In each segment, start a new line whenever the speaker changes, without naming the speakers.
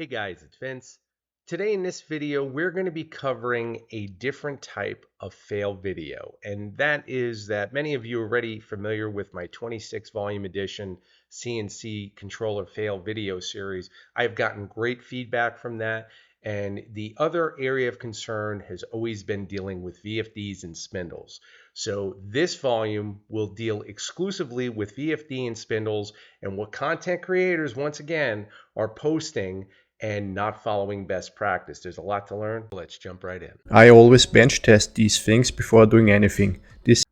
Hey guys, it's Vince. Today in this video, we're going to be covering a different type of fail video. And that is that many of you are already familiar with my 26 volume edition CNC controller fail video series. I've gotten great feedback from that. And the other area of concern has always been dealing with VFDs and spindles. So this volume will deal exclusively with VFD and spindles and what content creators, once again, are posting and not following best practice. There's a lot to learn. Let's jump right in.
I always bench test these things before doing anything.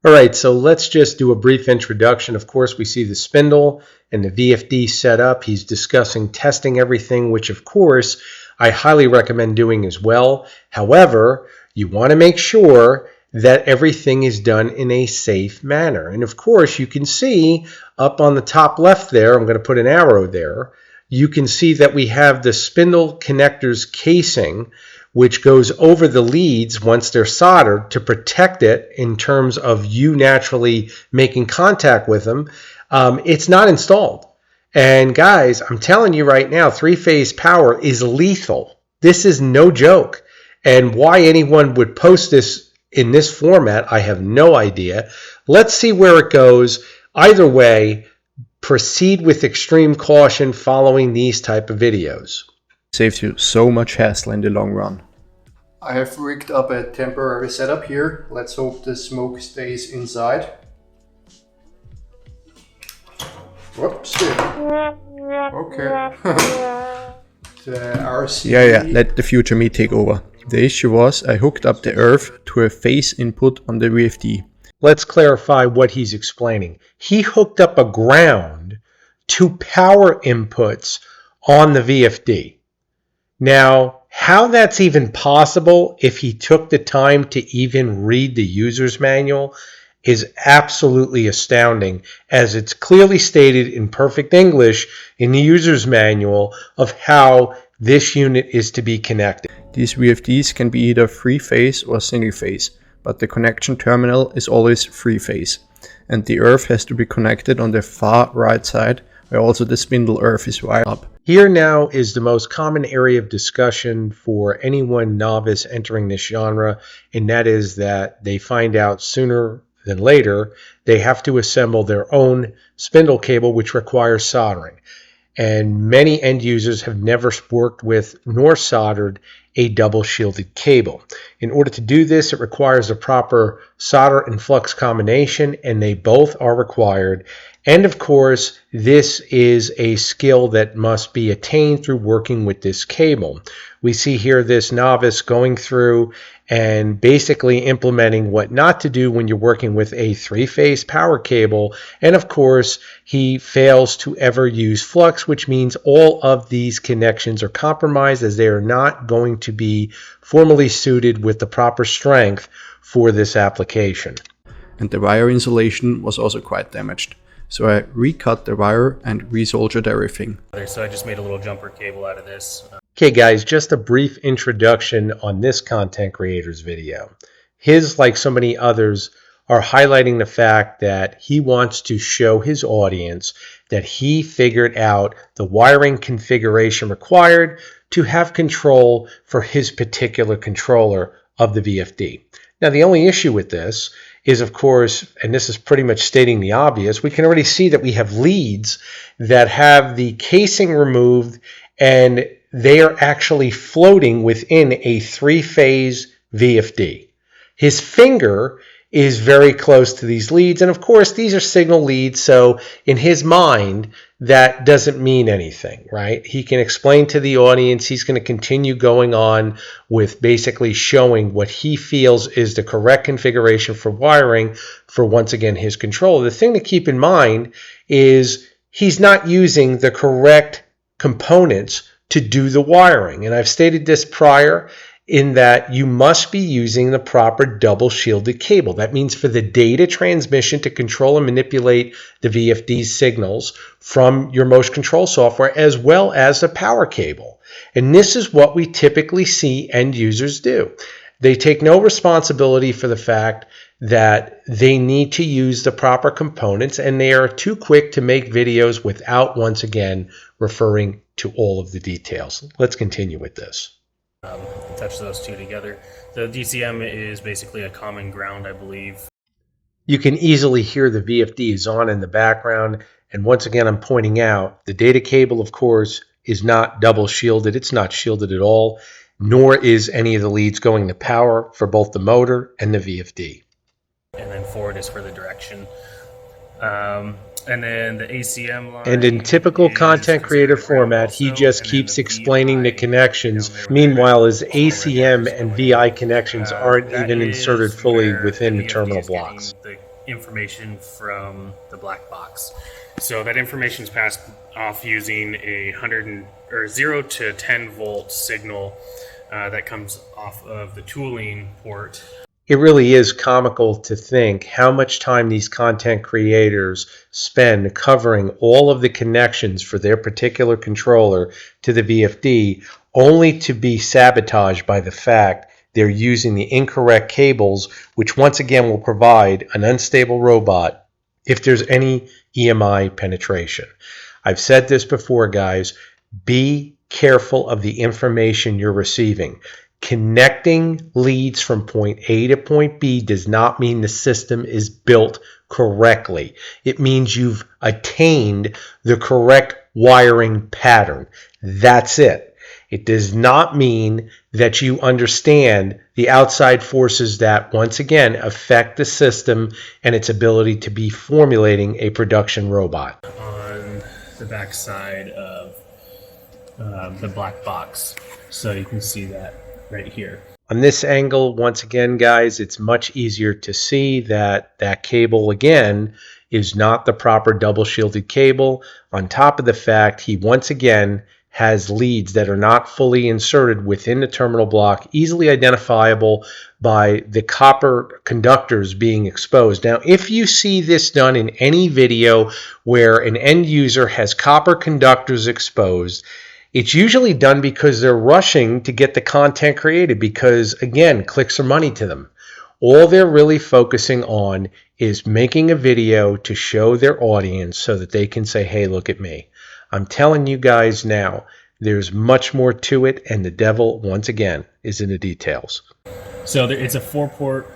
All right, so let's just do a brief introduction. Of course, we see the spindle and the VFD set up. He's discussing testing everything, which of course I highly recommend doing as well. However, you want to make sure that everything is done in a safe manner. And of course, you can see up on the top left there, I'm going to put an arrow there, you can see that we have the spindle connectors casing, which goes over the leads once they're soldered to protect it in terms of you naturally making contact with them. It's not installed. And guys, I'm telling you right now, three-phase power is lethal. This is no joke. And why anyone would post this in this format, I have no idea. Let's see where it goes. Either way, proceed with extreme caution following these type of videos.
Saves you so much hassle in the long run.
I have rigged up a temporary setup here. Let's hope the smoke stays inside. Whoops. Okay. The RC.
Yeah, let the future me take over. The issue was I hooked up the earth to a phase input on the VFD.
Let's clarify what he's explaining. He hooked up a ground to power inputs on the VFD. Now, how that's even possible if he took the time to even read the user's manual is absolutely astounding, as it's clearly stated in perfect English in the user's manual of how this unit is to be connected.
These VFDs can be either three-phase or single-phase, but the connection terminal is always three-phase, and the earth has to be connected on the far right side, where also the spindle earth is wired up.
Here now is the most common area of discussion for anyone novice entering this genre, and that is that they find out sooner than later they have to assemble their own spindle cable, which requires soldering. And many end users have never worked with nor soldered a double shielded cable. In order to do this, it requires a proper solder and flux combination, and they both are required. And of course, this is a skill that must be attained through working with this cable. We see here this novice going through and basically implementing what not to do when you're working with a three-phase power cable. And of course, he fails to ever use flux, which means all of these connections are compromised, as they are not going to be formally suited with the proper strength for this application.
And the wire insulation was also quite damaged. So I recut the wire and resoldered everything.
So I just made a little jumper cable out of this.
Okay guys, just a brief introduction on this content creator's video. His, like so many others, are highlighting the fact that he wants to show his audience that he figured out the wiring configuration required to have control for his particular controller of the VFD. Now the only issue with this is, of course, and this is pretty much stating the obvious, we can already see that we have leads that have the casing removed, and they are actually floating within a three-phase VFD. His finger is very close to these leads, and of course these are signal leads, so in his mind that doesn't mean anything, right? He can explain to the audience, he's going to continue going on with basically showing what he feels is the correct configuration for wiring for, once again, his controller. The thing to keep in mind is he's not using the correct components to do the wiring, and I've stated this prior, in that you must be using the proper double shielded cable. That means for the data transmission to control and manipulate the VFD signals from your motion control software, as well as the power cable. And this is what we typically see end users do. They take no responsibility for the fact that they need to use the proper components, and they are too quick to make videos without once again referring to all of the details. Let's continue with this.
Touch those two together. The DCM is basically a common ground, I believe.
You can easily hear the VFD is on in the background, and once again I'm pointing out the data cable, of course, is not double shielded. It's not shielded at all, nor is any of the leads going to power for both the motor and the VFD.
And then forward is for the direction. And then the ACM line.
And in typical content creator format, he just keeps explaining the connections. Meanwhile, his ACM and VI connections aren't even inserted fully within the terminal blocks.
The information from the black box. So that information is passed off using a 0 to 10 volt signal that comes off of the tooling port.
It really is comical to think how much time these content creators spend covering all of the connections for their particular controller to the VFD, only to be sabotaged by the fact they're using the incorrect cables, which once again will provide an unstable robot if there's any EMI penetration. I've said this before, guys. Be careful of the information you're receiving. Connecting leads from point A to point B does not mean the system is built correctly. It means you've attained the correct wiring pattern. That's it. It does not mean that you understand the outside forces that, once again, affect the system and its ability to be formulating a production robot.
On the back side of the black box, so you can see that right here.
On this angle, once again, guys, it's much easier to see that that cable, again, is not the proper double shielded cable. On top of the fact, he once again has leads that are not fully inserted within the terminal block, easily identifiable by the copper conductors being exposed. Now, if you see this done in any video where an end user has copper conductors exposed, it's usually done because they're rushing to get the content created because, again, clicks are money to them. All they're really focusing on is making a video to show their audience so that they can say, hey, look at me. I'm telling you guys now, there's much more to it, and the devil, once again, is in the details.
So it's a 4-port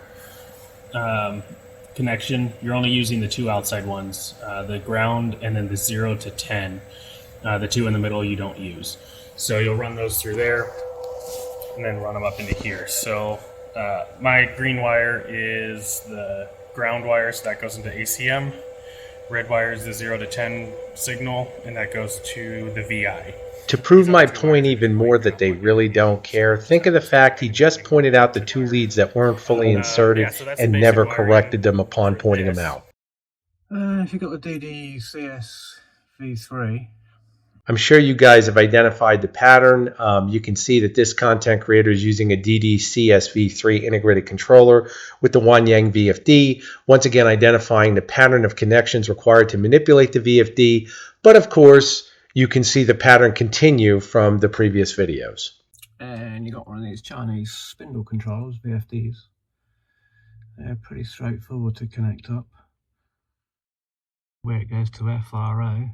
connection. You're only using the two outside ones, the ground and then the 0 to 10. The two in the middle you don't use. So you'll run those through there and then run them up into here. So my green wire is the ground wire, so that goes into ACM. Red wire is the 0 to 10 signal, and that goes to the VI.
To prove my point even more that they really don't care, think of the fact he just pointed out the two leads that weren't fully inserted and never corrected them upon pointing them out.
If you've got the DDCS V3,
I'm sure you guys have identified the pattern. You can see that this content creator is using a DDCS-V3 integrated controller with the Wanyang VFD, once again identifying the pattern of connections required to manipulate the VFD, but of course you can see the pattern continue from the previous videos.
And you got one of these Chinese spindle controllers, VFDs. They're pretty straightforward to connect up. Where it goes to FRO,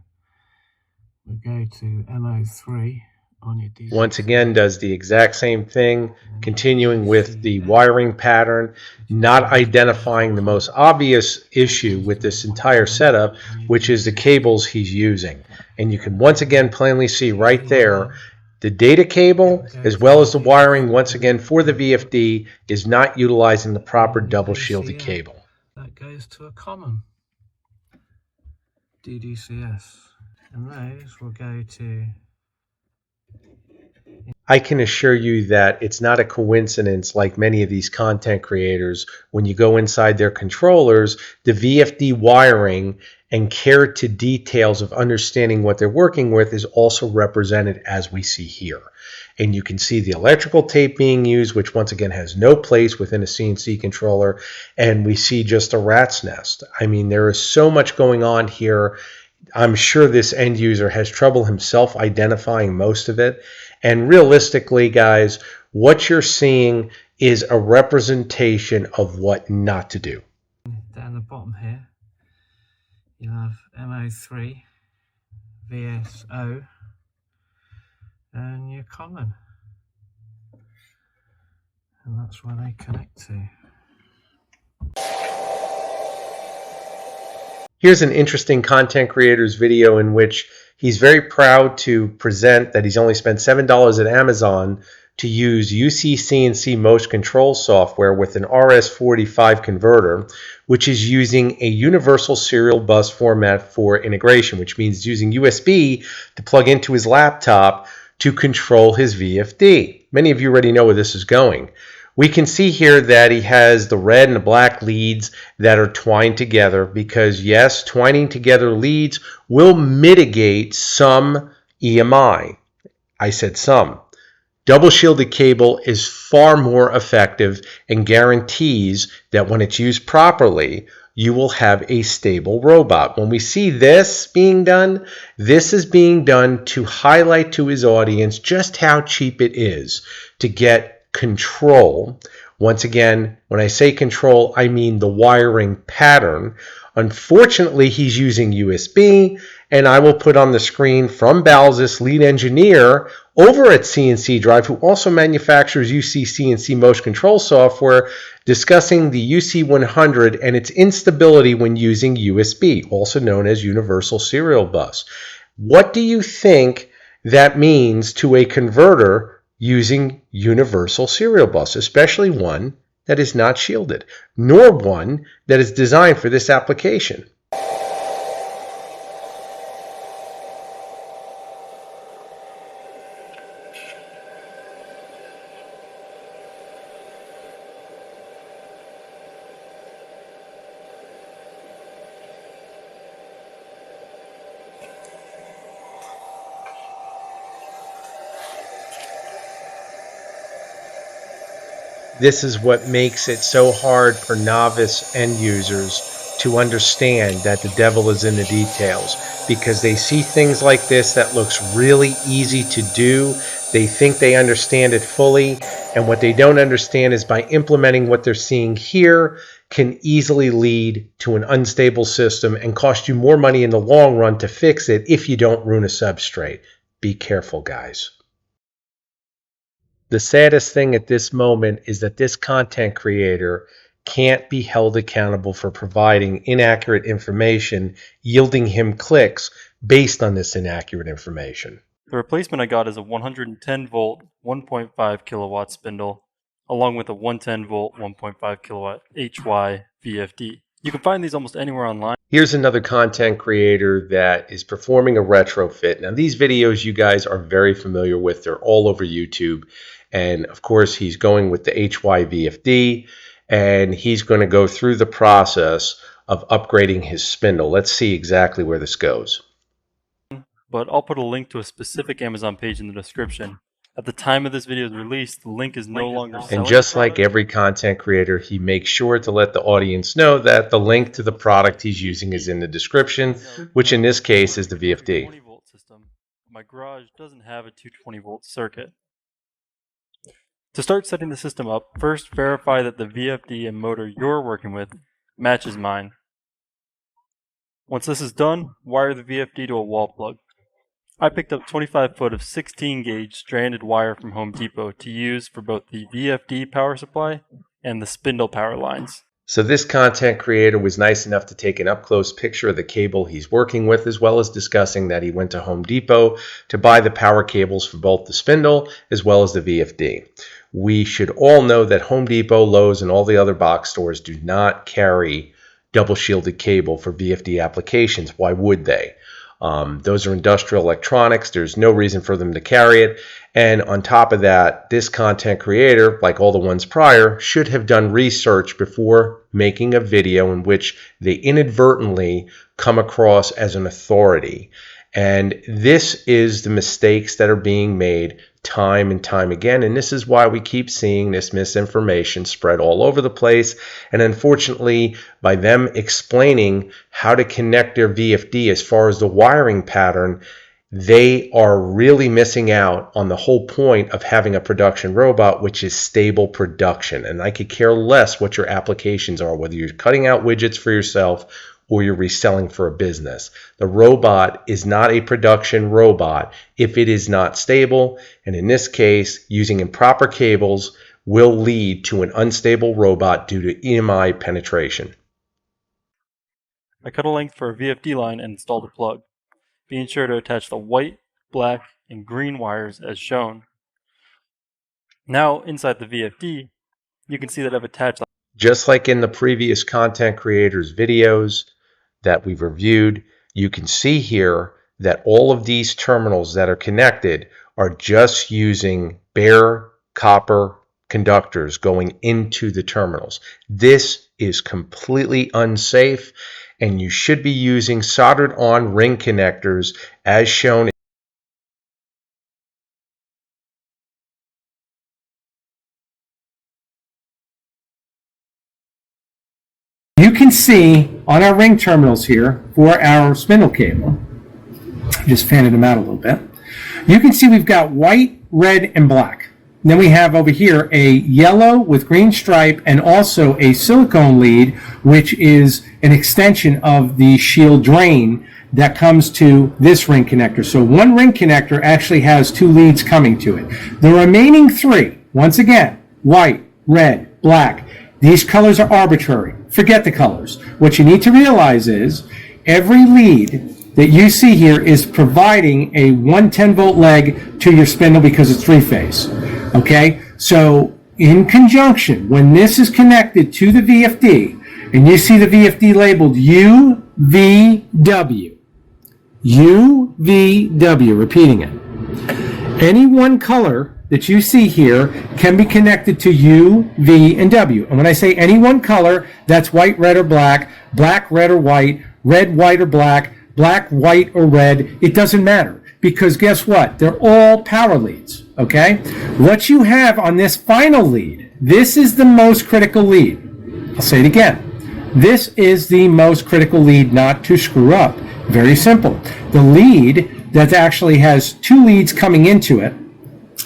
we go to MO3 on your DC.
Once again, does the exact same thing, continuing with the wiring pattern, not identifying the most obvious issue with this entire setup, which is the cables he's using. And you can once again plainly see right there, the data cable, as well as the wiring, once again for the VFD, is not utilizing the proper double shielded cable.
That goes to a common DDCS. And those will go to...
I can assure you that it's not a coincidence, like many of these content creators, when you go inside their controllers, the VFD wiring and care to details of understanding what they're working with is also represented as we see here. And you can see the electrical tape being used, which once again has no place within a CNC controller, and we see just a rat's nest. I mean, there is so much going on here. I'm sure this end user has trouble himself identifying most of it. And realistically, guys, what you're seeing is a representation of what not to do.
Down the bottom here, you'll have MO3, VSO, and your common. And that's where they connect to.
Here's an interesting content creator's video in which he's very proud to present that he's only spent $7 at Amazon to use UC-CNC motion control software with an RS-485 converter, which is using a universal serial bus format for integration, which means using USB to plug into his laptop to control his VFD. Many of you already know where this is going. We can see here that he has the red and the black leads that are twined together because, yes, twining together leads will mitigate some EMI. I said some. Double shielded cable is far more effective and guarantees that when it's used properly, you will have a stable robot. When we see this being done, this is being done to highlight to his audience just how cheap it is to get control. Once again, when I say control, I mean the wiring pattern. Unfortunately, he's using USB, and I will put on the screen from Balzis, lead engineer over at CNC Drive, who also manufactures UC-CNC motion control software, discussing the UC100 and its instability when using USB, also known as Universal Serial Bus. What do you think that means to a converter using Universal Serial Bus, especially one that is not shielded, nor one that is designed for this application? This is what makes it so hard for novice end users to understand that the devil is in the details, because they see things like this that looks really easy to do. They think they understand it fully, and what they don't understand is by implementing what they're seeing here can easily lead to an unstable system and cost you more money in the long run to fix it if you don't ruin a substrate. Be careful, guys. The saddest thing at this moment is that this content creator can't be held accountable for providing inaccurate information, yielding him clicks based on this inaccurate information.
The replacement I got is a 110 volt 1.5 kilowatt spindle, along with a 110 volt 1.5 kilowatt HY VFD. You can find these almost anywhere online.
Here's another content creator that is performing a retrofit. Now, these videos you guys are very familiar with. They're all over YouTube. And of course, he's going with the HY VFD, and he's going to go through the process of upgrading his spindle. Let's see exactly where this goes.
But I'll put a link to a specific Amazon page in the description. At the time of this video's release, the link is no longer selling.
And just like every content creator, he makes sure to let the audience know that the link to the product he's using is in the description, which in this case is the VFD.
20 volt system. My garage doesn't have a 220 volt circuit. To start setting the system up, first verify that the VFD and motor you're working with matches mine. Once this is done, wire the VFD to a wall plug. I picked up 25 foot of 16 gauge stranded wire from Home Depot to use for both the VFD power supply and the spindle power lines.
So this content creator was nice enough to take an up-close picture of the cable he's working with, as well as discussing that he went to Home Depot to buy the power cables for both the spindle as well as the VFD. We should all know that Home Depot, Lowe's, and all the other box stores do not carry double shielded cable for VFD applications. Why would they? Those are industrial electronics. There's no reason for them to carry it. And on top of that, this content creator, like all the ones prior, should have done research before making a video in which they inadvertently come across as an authority. And this is the mistakes that are being made time and time again, and this is why we keep seeing this misinformation spread all over the place. And unfortunately, by them explaining how to connect their VFD as far as the wiring pattern, they are really missing out on the whole point of having a production robot, which is stable production. And I could care less what your applications are, whether you're cutting out widgets for yourself or you're reselling for a business. The robot is not a production robot if it is not stable. And in this case, using improper cables will lead to an unstable robot due to EMI penetration.
I cut a length for a VFD line and installed a plug. Being sure to attach the white, black, and green wires as shown. Now, inside the VFD, you can see that I've attached.
Just like in the previous content creators videos that we've reviewed, you can see here that all of these terminals that are connected are just using bare copper conductors going into the terminals. This is completely unsafe, and you should be using soldered on ring connectors as shown.
You can see on our ring terminals here for our spindle cable, just fanning them out a little bit, you can see we've got white, red, and black. And then we have over here a yellow with green stripe and also a silicone lead, which is an extension of the shield drain that comes to this ring connector. So one ring connector actually has two leads coming to it. The remaining three, once again, white, red, black, these colors are arbitrary. Forget the colors. What you need to realize is every lead that you see here is providing a 110-volt leg to your spindle because it's three-phase. Okay? So in conjunction, when this is connected to the VFD, and you see the VFD labeled UVW, UVW, repeating it, any one color that you see here can be connected to U, V, and W. And when I say any one color, that's white, red, or black, red, or white, red, white, or black, white, or red. It doesn't matter, because guess what? They're all power leads, okay? What you have on this final lead, this is the most critical lead. I'll say it again. This is the most critical lead not to screw up. Very simple. The lead that actually has two leads coming into it,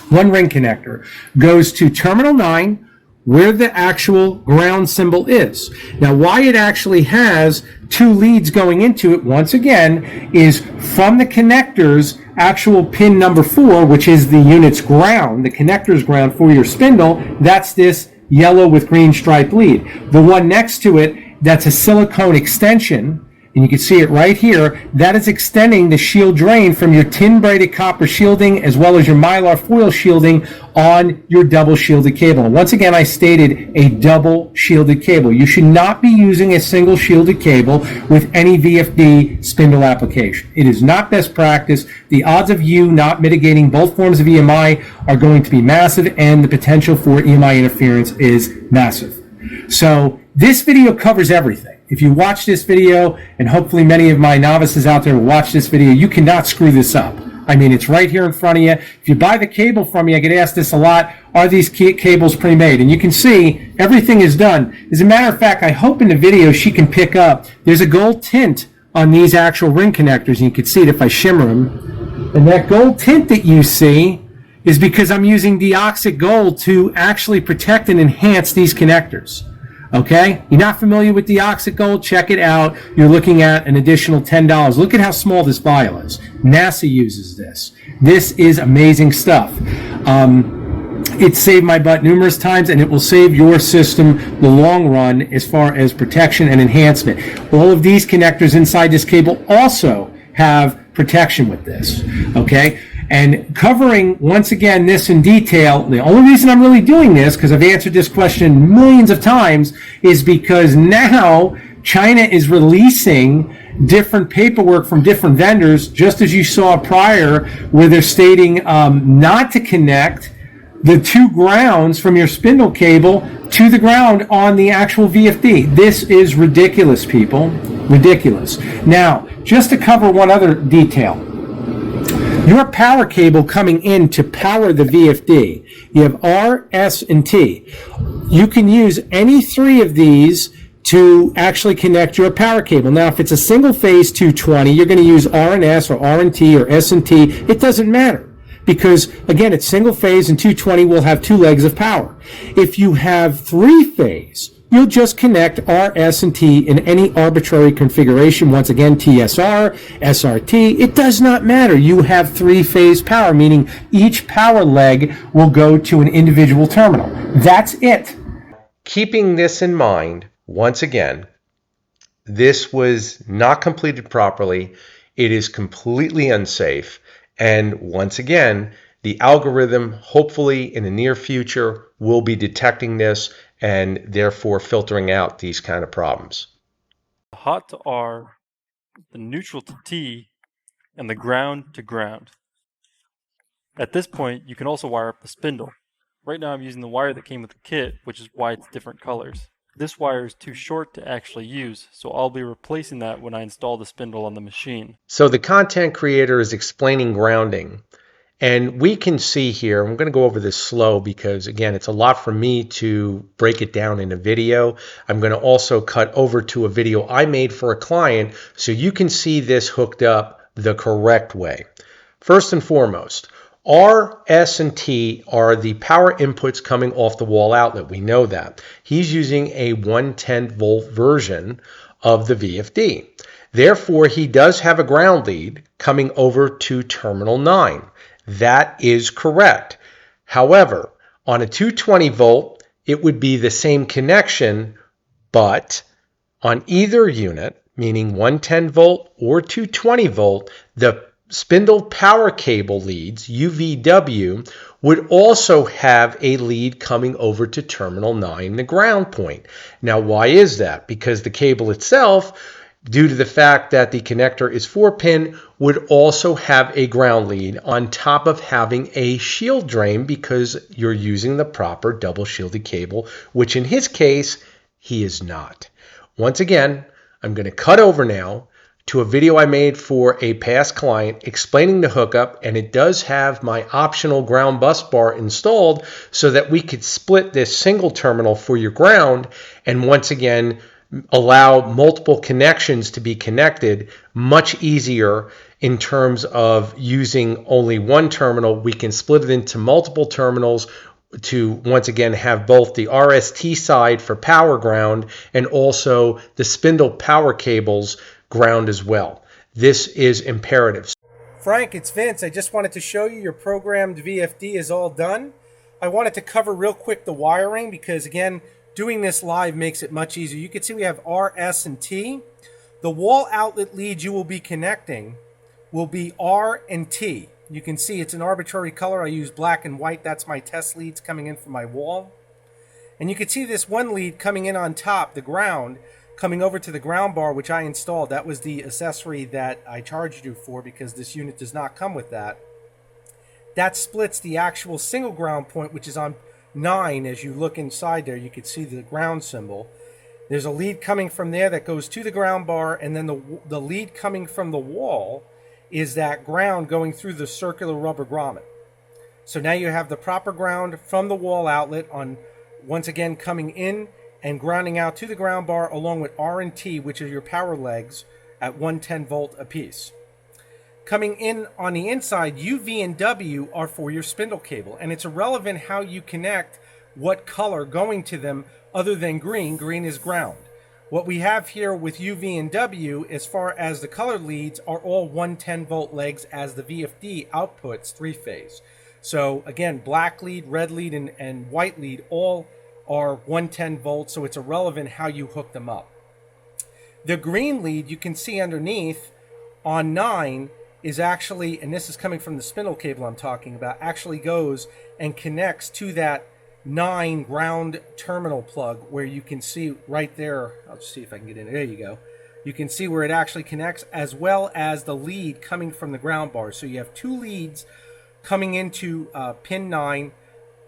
one ring connector, goes to terminal 9 where the actual ground symbol is. Now, why it actually has two leads going into it, once again, is from the connector's actual pin number 4, which is the unit's ground, the connector's ground for your spindle. That's this yellow with green striped lead. The one next to it, that's a silicone extension, and you can see it right here. That is extending the shield drain from your tin-braided copper shielding as well as your mylar foil shielding on your double shielded cable. And once again, I stated a double shielded cable. You should not be using a single shielded cable with any VFD spindle application. It is not best practice. The odds of you not mitigating both forms of EMI are going to be massive, and the potential for EMI interference is massive. So this video covers everything. If you watch this video, and hopefully many of my novices out there will watch this video, you cannot screw this up. I mean, it's right here in front of you. If you buy the cable from me, I get asked this a lot, are these cables pre-made? And you can see everything is done. As a matter of fact, I hope in the video she can pick up, there's a gold tint on these actual ring connectors, and you can see it if I shimmer them. And that gold tint that you see is because I'm using deoxit gold to actually protect and enhance these connectors. Okay? You're not familiar with deoxit gold? Check it out. You're looking at an additional $10. Look at how small this vial is. NASA uses this. This is amazing stuff. It saved my butt numerous times, and it will save your system the long run as far as protection and enhancement. All of these connectors inside this cable also have protection with this. Okay? And covering, once again, this in detail, the only reason I'm really doing this, because I've answered this question millions of times, is because now China is releasing different paperwork from different vendors, just as you saw prior, where they're stating not to connect the two grounds from your spindle cable to the ground on the actual VFD. This is ridiculous, people. Ridiculous. Now, just to cover one other detail. Your power cable coming in to power the VFD, you have R, S, and T. You can use any three of these to actually connect your power cable. Now, if it's a single phase 220, you're going to use R and S or R and T or S and T. It doesn't matter because, again, it's single phase and 220 will have 2 legs of power. If you have 3-phase, you'll just connect R, S, and T in any arbitrary configuration. Once again, TSR, SRT, it does not matter. You have 3-phase power, meaning each power leg will go to an individual terminal. That's it.
Keeping this in mind, once again, this was not completed properly. It is completely unsafe. And once again, the algorithm, hopefully in the near future, will be detecting this and therefore filtering out these kind of problems.
The hot to R, the neutral to T, and the ground to ground. At this point, you can also wire up the spindle. Right now I'm using the wire that came with the kit, which is why it's different colors. This wire is too short to actually use, so I'll be replacing that when I install the spindle on the machine.
So the content creator is explaining grounding. And we can see here, I'm going to go over this slow because, again, it's a lot for me to break it down in a video. I'm going to also cut over to a video I made for a client so you can see this hooked up the correct way. First and foremost, R, S, and T are the power inputs coming off the wall outlet. We know that. He's using a 110-volt version of the VFD. Therefore, he does have a ground lead coming over to terminal 9. That is correct. However, on a 220 volt, it would be the same connection, but on either unit, meaning 110 volt or 220 volt, the spindle power cable leads, UVW, would also have a lead coming over to terminal 9, the ground point. Now, why is that? Because the cable itself, due to the fact that the connector is 4-pin, would also have a ground lead on top of having a shield drain because you're using the proper double shielded cable, which in his case, he is not. Once again, I'm going to cut over now to a video I made for a past client explaining the hookup, and it does have my optional ground bus bar installed so that we could split this single terminal for your ground and once again allow multiple connections to be connected much easier in terms of using only one terminal. We can split it into multiple terminals to once again have both the RST side for power ground and also the spindle power cables ground as well. This is imperative.
Frank, it's Vince. I just wanted to show you your programmed VFD is all done. I wanted to cover real quick the wiring because, again, doing this live makes it much easier. You can see we have R, S, and T. The wall outlet leads you will be connecting will be R and T. You can see it's an arbitrary color. I use black and white. That's my test leads coming in from my wall. And you can see this one lead coming in on top, the ground, coming over to the ground bar, which I installed. That was the accessory that I charged you for because this unit does not come with that. That splits the actual single ground point, which is on 9. As you look inside there, you can see the ground symbol. There's a lead coming from there that goes to the ground bar, and then the lead coming from the wall is that ground going through the circular rubber grommet. So now you have the proper ground from the wall outlet on, once again, coming in and grounding out to the ground bar along with R and T, which are your power legs at 110 volt apiece. Coming in on the inside, U, V, and W are for your spindle cable, and it's irrelevant how you connect what color going to them other than green. Green is ground. What we have here with U, V, and W as far as the color leads are all 110 volt legs as the VFD outputs 3-phase. So again, black lead, red lead, and white lead all are 110 volts, so it's irrelevant how you hook them up. The green lead you can see underneath on 9 is actually, and this is coming from the spindle cable I'm talking about, actually goes and connects to that 9 ground terminal plug where you can see right there. I'll just see if I can get in. There you go. You can see where it actually connects, as well as the lead coming from the ground bar. So you have 2 leads coming into pin 9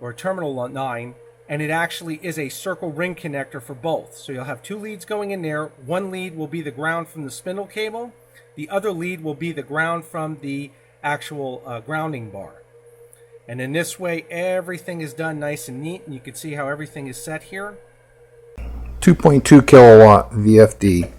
or terminal 9, and it actually is a circle ring connector for both. So you'll have 2 leads going in there. One lead will be the ground from the spindle cable. The other lead will be the ground from the actual grounding bar. And in this way, everything is done nice and neat, and you can see how everything is set here.
2.2 kilowatt VFD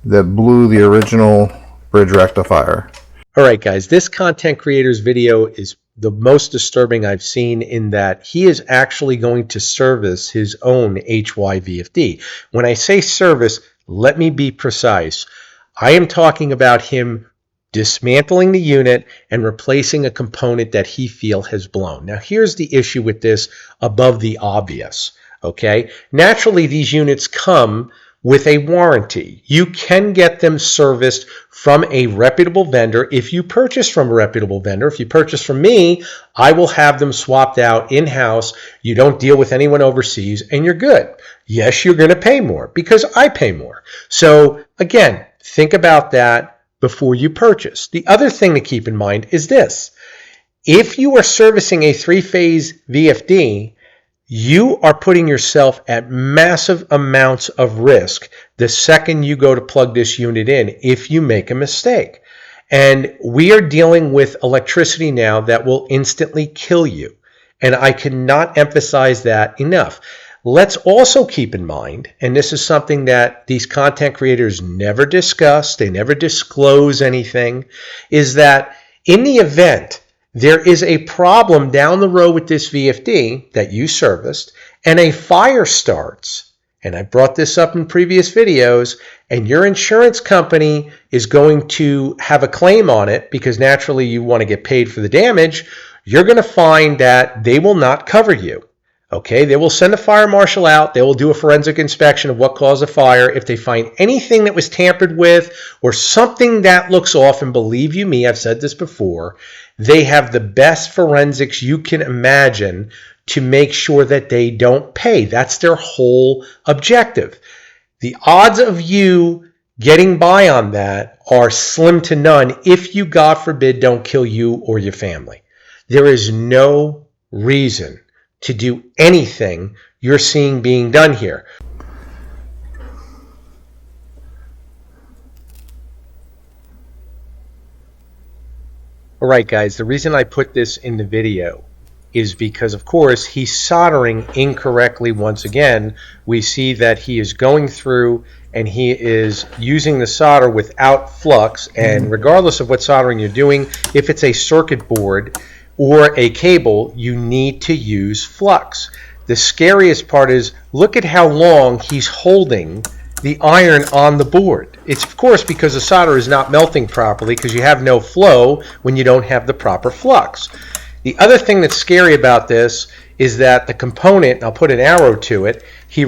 that blew the original bridge rectifier.
All right, guys, this content creator's video is the most disturbing I've seen in that he is actually going to service his own HYVFD. When I say service, let me be precise. I am talking about him dismantling the unit and replacing a component that he feels has blown. Now, here's the issue with this above the obvious, okay? Naturally, these units come with a warranty. You can get them serviced from a reputable vendor if you purchase from a reputable vendor. If you purchase from me, I will have them swapped out in-house. You don't deal with anyone overseas and you're good. Yes, you're going to pay more because I pay more. So again, think about that before you purchase. The other thing to keep in mind is this. If you are servicing a three-phase VFD, you are putting yourself at massive amounts of risk the second you go to plug this unit in if you make a mistake. And we are dealing with electricity now that will instantly kill you. And I cannot emphasize that enough. Let's also keep in mind, and this is something that these content creators never discuss, they never disclose anything, is that in the event there is a problem down the road with this VFD that you serviced and a fire starts, and I brought this up in previous videos, and your insurance company is going to have a claim on it because naturally you want to get paid for the damage, you're going to find that they will not cover you. Okay, they will send a fire marshal out. They will do a forensic inspection of what caused the fire. If they find anything that was tampered with or something that looks off, and believe you me, I've said this before, they have the best forensics you can imagine to make sure that they don't pay. That's their whole objective. The odds of you getting by on that are slim to none if you, God forbid, don't kill you or your family. There is no reason to do anything you're seeing being done here. All right, guys, the reason I put this in the video is because, of course, he's soldering incorrectly once again. We see that he is going through and he is using the solder without flux, and regardless of what soldering you're doing, if it's a circuit board or a cable, you need to use flux. The scariest part is, look at how long he's holding the iron on the board. It's of course because the solder is not melting properly because you have no flow when you don't have the proper flux. The other thing that's scary about this is that the component, I'll put an arrow to it, he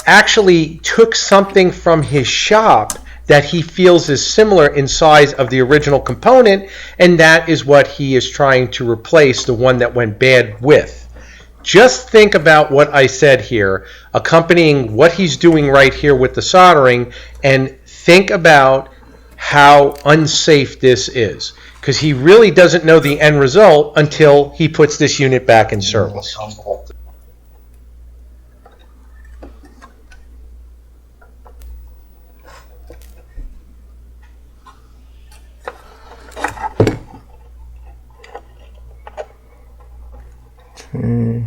actually took something from his shop that he feels is similar in size of the original component, and that is what he is trying to replace the one that went bad with. Just think about what I said here, accompanying what he's doing right here with the soldering, and think about how unsafe this is, because he really doesn't know the end result until he puts this unit back in service.
Okay.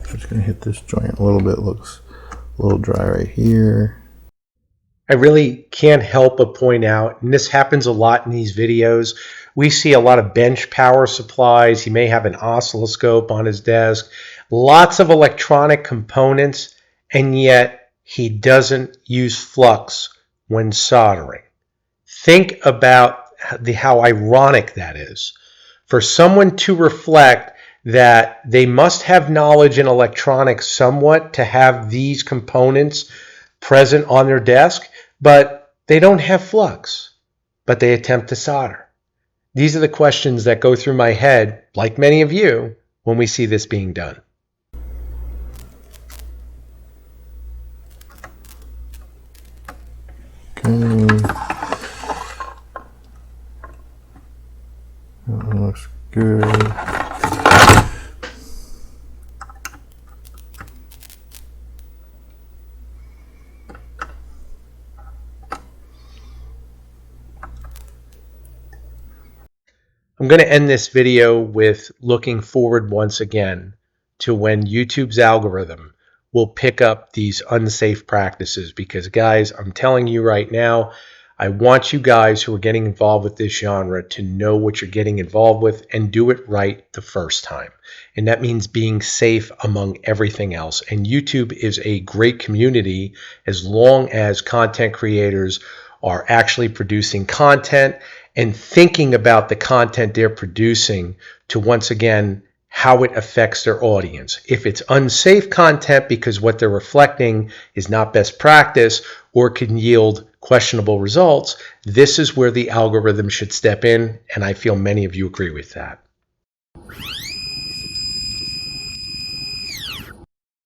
Just gonna hit this joint a little bit. Looks a little dry right here.
I really can't help but point out, and this happens a lot in these videos, we see a lot of bench power supplies. He may have an oscilloscope on his desk, lots of electronic components, and yet he doesn't use flux when soldering. Think about how ironic that is. For someone to reflect that they must have knowledge in electronics somewhat to have these components present on their desk, but they don't have flux, but they attempt to solder. These are the questions that go through my head, like many of you, when we see this being done.
That looks good.
I'm going to end this video with looking forward once again to when YouTube's algorithm will pick up these unsafe practices, because guys, I'm telling you right now, I want you guys who are getting involved with this genre to know what you're getting involved with and do it right the first time. And that means being safe among everything else. And YouTube is a great community as long as content creators are actually producing content and thinking about the content they're producing to, once again, how it affects their audience. If it's unsafe content because what they're reflecting is not best practice or can yield questionable results, this is where the algorithm should step in, and I feel many of you agree with that.